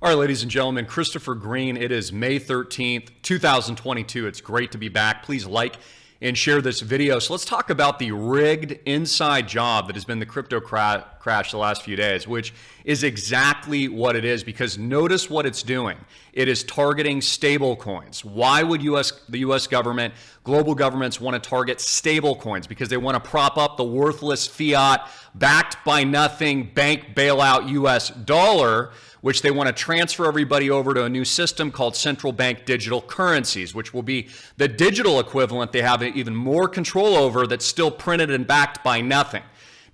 All right, ladies and gentlemen, Christopher Greene. It is May 13th, 2022. It's great to be back. Please like and share this video. So let's talk about the rigged inside job that has been the crypto crash the last few days, which is exactly what it is, because notice what it's doing. It is targeting stable coins. Why would the US government, global governments want to target stable coins? Because they want to prop up the worthless fiat backed by nothing bank bailout US dollar, which they want to transfer everybody over to a new system called central bank digital currencies, which will be the digital equivalent they have even more control over, that's still printed and backed by nothing.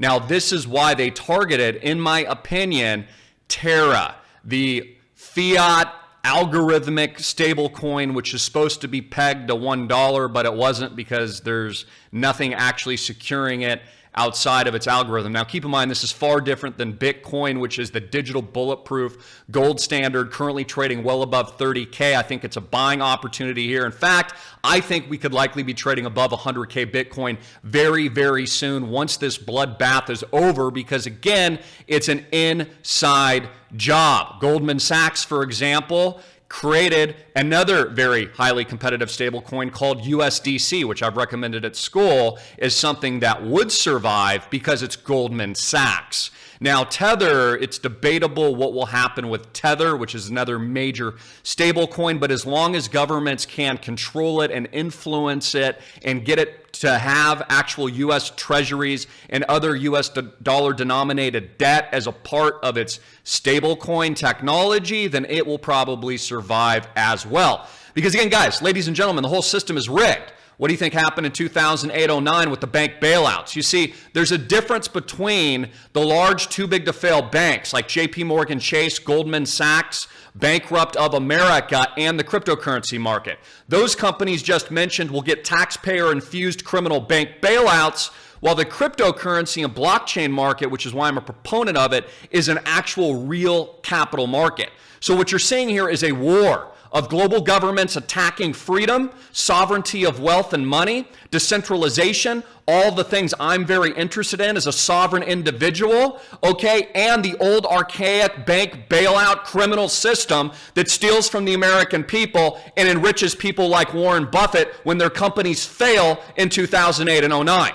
Now, this is why they targeted, in my opinion, Terra, the fiat algorithmic stablecoin, which is supposed to be pegged to $1, but it wasn't, because there's nothing actually securing it outside of its algorithm. Now, keep in mind, this is far different than Bitcoin, which is the digital bulletproof gold standard, currently trading well above 30K. I think it's a buying opportunity here. In fact, I think we could likely be trading above 100K Bitcoin very, very soon once this bloodbath is over, because again, it's an inside job. Goldman Sachs, for example, created another very highly competitive stablecoin called USDC, which I've recommended at school is something that would survive because it's Goldman Sachs. Now, Tether, it's debatable what will happen with Tether, which is another major stablecoin, but as long as governments can control it and influence it and get it to have actual U.S. treasuries and other U.S. dollar denominated debt as a part of its stablecoin technology, then it will probably survive as well. Because again, guys, ladies and gentlemen, the whole system is rigged. What do you think happened in 2008-09 with the bank bailouts? You see, there's a difference between the large too big to fail banks like JP Morgan Chase, Goldman Sachs, Bankrupt of America, and the cryptocurrency market. Those companies just mentioned will get taxpayer-infused criminal bank bailouts, while the cryptocurrency and blockchain market, which is why I'm a proponent of it, is an actual real capital market. So what you're seeing here is a war of global governments attacking freedom, sovereignty of wealth and money, decentralization, all the things I'm very interested in as a sovereign individual, okay, and the old archaic bank bailout criminal system that steals from the American people and enriches people like Warren Buffett when their companies fail in 2008 and 09.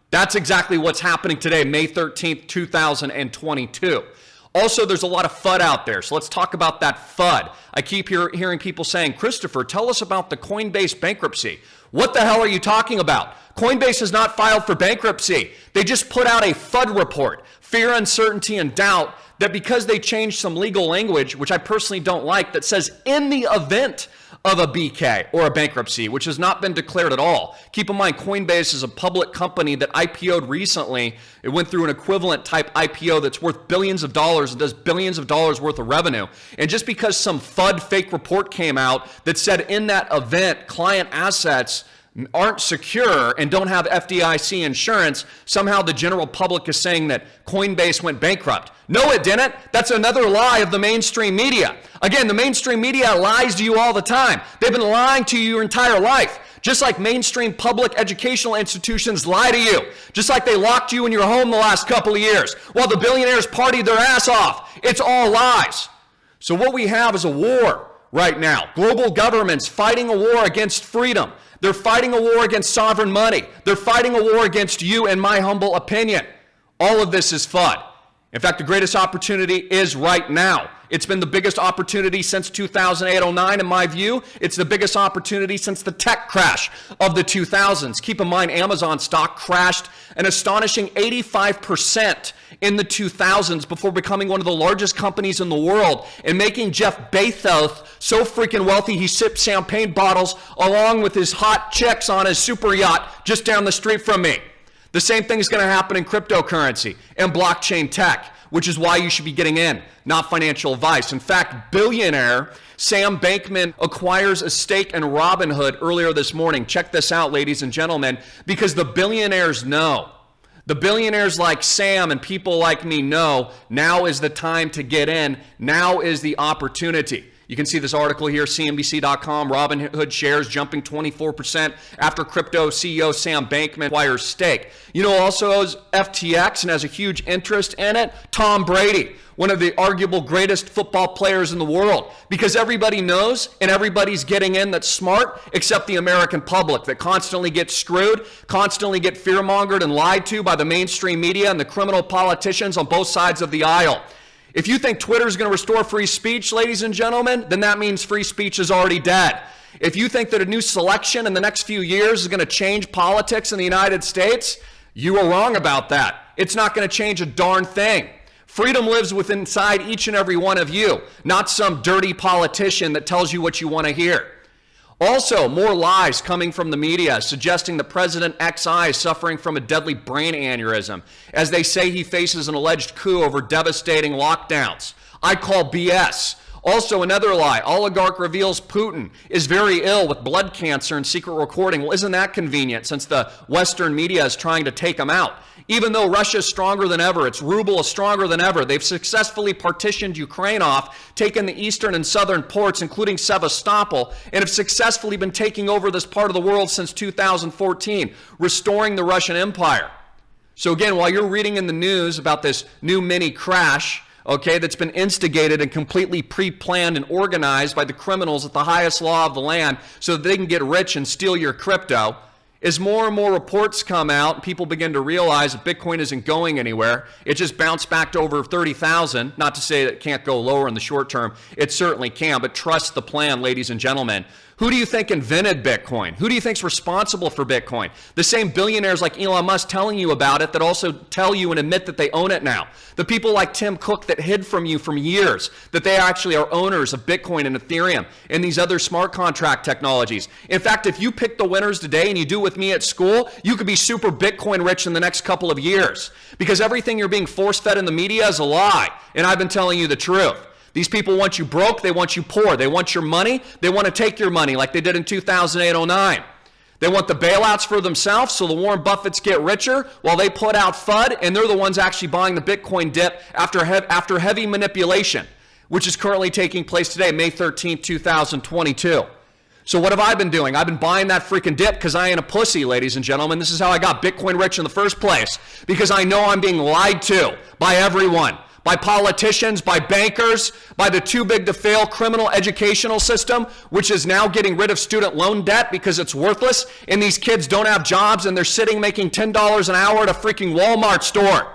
That's exactly what's happening today, May 13th, 2022. Also, there's a lot of FUD out there, so let's talk about that FUD. I keep hearing people saying, Christopher, tell us about the Coinbase bankruptcy. What the hell are you talking about? Coinbase has not filed for bankruptcy. They just put out a FUD report, fear, uncertainty, and doubt, that because they changed some legal language, which I personally don't like, that says in the event of a BK or a bankruptcy, which has not been declared at all. Keep in mind, Coinbase is a public company that IPO'd recently. It went through an equivalent type IPO that's worth billions of dollars and does billions of dollars worth of revenue. And just because some FUD fake report came out that said in that event client assets aren't secure and don't have FDIC insurance, somehow the general public is saying that Coinbase went bankrupt. No, it didn't. That's another lie of the mainstream media. Again, the mainstream media lies to you all the time. They've been lying to you your entire life. Just like mainstream public educational institutions lie to you. Just like they locked you in your home the last couple of years while the billionaires partied their ass off. It's all lies. So what we have is a war right now. Global governments fighting a war against freedom. They're fighting a war against sovereign money. They're fighting a war against you, in my humble opinion. All of this is FUD. In fact, the greatest opportunity is right now. It's been the biggest opportunity since 2008-09, in my view. It's the biggest opportunity since the tech crash of the 2000s. Keep in mind, Amazon stock crashed an astonishing 85% in the 2000s before becoming one of the largest companies in the world and making Jeff Bezos so freaking wealthy he sips champagne bottles along with his hot chicks on his super yacht just down the street from me. The same thing is going to happen in cryptocurrency and blockchain tech, which is why you should be getting in, not financial advice. In fact, billionaire Sam Bankman acquires a stake in Robinhood earlier this morning. Check this out, ladies and gentlemen, because the billionaires know. The billionaires like Sam and people like me know now is the time to get in. Now is the opportunity. You can see this article here, CNBC.com, Robinhood shares jumping 24% after crypto CEO Sam Bankman acquires stake. You know, also owns FTX and has a huge interest in it? Tom Brady, one of the arguable greatest football players in the world, because everybody knows and everybody's getting in that's smart except the American public that constantly gets screwed, constantly get fear-mongered and lied to by the mainstream media and the criminal politicians on both sides of the aisle. If you think Twitter is going to restore free speech, ladies and gentlemen, then that means free speech is already dead. If you think that a new selection in the next few years is going to change politics in the United States, you are wrong about that. It's not going to change a darn thing. Freedom lives within inside each and every one of you, not some dirty politician that tells you what you want to hear. Also, more lies coming from the media suggesting that President XI is suffering from a deadly brain aneurysm, as they say he faces an alleged coup over devastating lockdowns. I call BS. Also, another lie. Oligarch reveals Putin is very ill with blood cancer and secret recording. Well, isn't that convenient since the Western media is trying to take him out? Even though Russia is stronger than ever, its ruble is stronger than ever, they've successfully partitioned Ukraine off, taken the eastern and southern ports, including Sevastopol, and have successfully been taking over this part of the world since 2014, restoring the Russian Empire. So again, while you're reading in the news about this new mini crash, okay, that's been instigated and completely pre-planned and organized by the criminals at the highest law of the land so that they can get rich and steal your crypto, as more and more reports come out, people begin to realize that Bitcoin isn't going anywhere. It just bounced back to over 30,000. Not to say that it can't go lower in the short term. It certainly can, but trust the plan, ladies and gentlemen. Who do you think invented Bitcoin? Who do you think is responsible for Bitcoin? The same billionaires like Elon Musk telling you about it that also tell you and admit that they own it now. The people like Tim Cook that hid from you for years that they actually are owners of Bitcoin and Ethereum and these other smart contract technologies. In fact, if you pick the winners today and you do with me at school, you could be super Bitcoin rich in the next couple of years because everything you're being force-fed in the media is a lie, and I've been telling you the truth. These people want you broke, they want you poor, they want your money, they want to take your money like they did in 2008-09. They want the bailouts for themselves so the Warren Buffetts get richer while they put out FUD, and they're the ones actually buying the Bitcoin dip after heavy manipulation, which is currently taking place today, May 13th, 2022. So what have I been doing? I've been buying that freaking dip because I ain't a pussy, ladies and gentlemen. This is how I got Bitcoin rich in the first place, because I know I'm being lied to by everyone. By politicians, by bankers, by the too big to fail criminal educational system, which is now getting rid of student loan debt because it's worthless, and these kids don't have jobs and they're sitting making $10 an hour at a freaking Walmart store.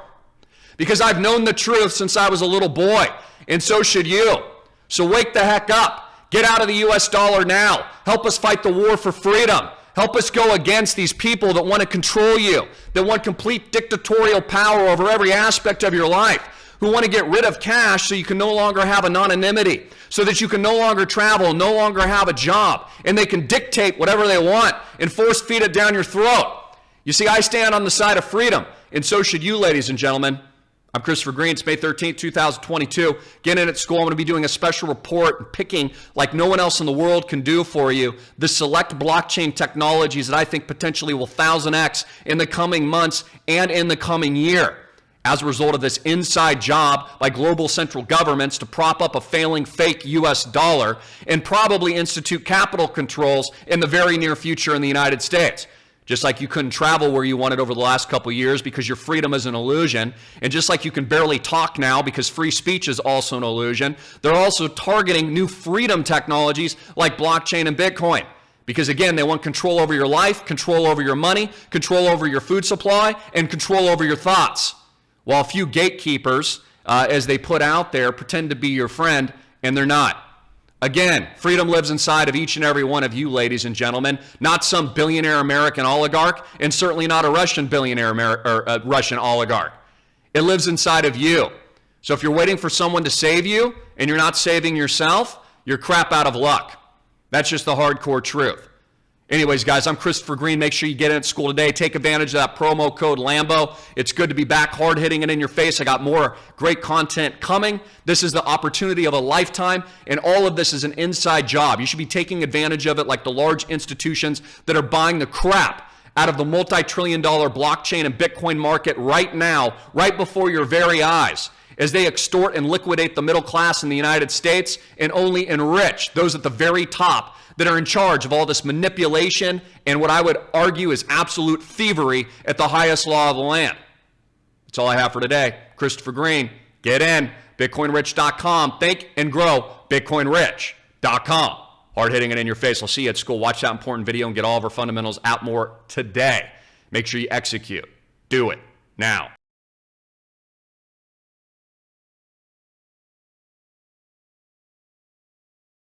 Because I've known the truth since I was a little boy, and so should you. So wake the heck up. Get out of the US dollar now. Help us fight the war for freedom. Help us go against these people that want to control you, that want complete dictatorial power over every aspect of your life, who want to get rid of cash so you can no longer have anonymity, so that you can no longer travel, no longer have a job, and they can dictate whatever they want and force feed it down your throat. You see, I stand on the side of freedom, and so should you, ladies and gentlemen. I'm Christopher Greene. It's May 13th, 2022. Get in at school. I'm going to be doing a special report and picking, like no one else in the world can do for you, the select blockchain technologies that I think potentially will 1000x in the coming months and in the coming year, as a result of this inside job by global central governments to prop up a failing fake US dollar and probably institute capital controls in the very near future in the United States. Just like you couldn't travel where you wanted over the last couple of years because your freedom is an illusion, and just like you can barely talk now because free speech is also an illusion, they're also targeting new freedom technologies like blockchain and Bitcoin. Because again, they want control over your life, control over your money, control over your food supply, and control over your thoughts. While a few gatekeepers, as they put out there, pretend to be your friend, and they're not. Again, freedom lives inside of each and every one of you, ladies and gentlemen, not some billionaire American oligarch, and certainly not a Russian billionaire or Russian oligarch. It lives inside of you. So if you're waiting for someone to save you, and you're not saving yourself, you're crap out of luck. That's just the hardcore truth. Anyways, guys, I'm Christopher Greene. Make sure you get in at school today. Take advantage of that promo code Lambo. It's good to be back hard hitting it in your face. I got more great content coming. This is the opportunity of a lifetime, and all of this is an inside job. You should be taking advantage of it like the large institutions that are buying the crap out of the multi-trillion-dollar blockchain and Bitcoin market right now, right before your very eyes. as they extort and liquidate the middle class in the United States and only enrich those at the very top that are in charge of all this manipulation and what I would argue is absolute thievery at the highest law of the land. That's all I have for today. Christopher Greene, get in, BitcoinRich.com. Think and grow, BitcoinRich.com. Hard hitting it in your face. I'll see you at school. Watch that important video and get all of our fundamentals out more today. Make sure you execute. Do it now.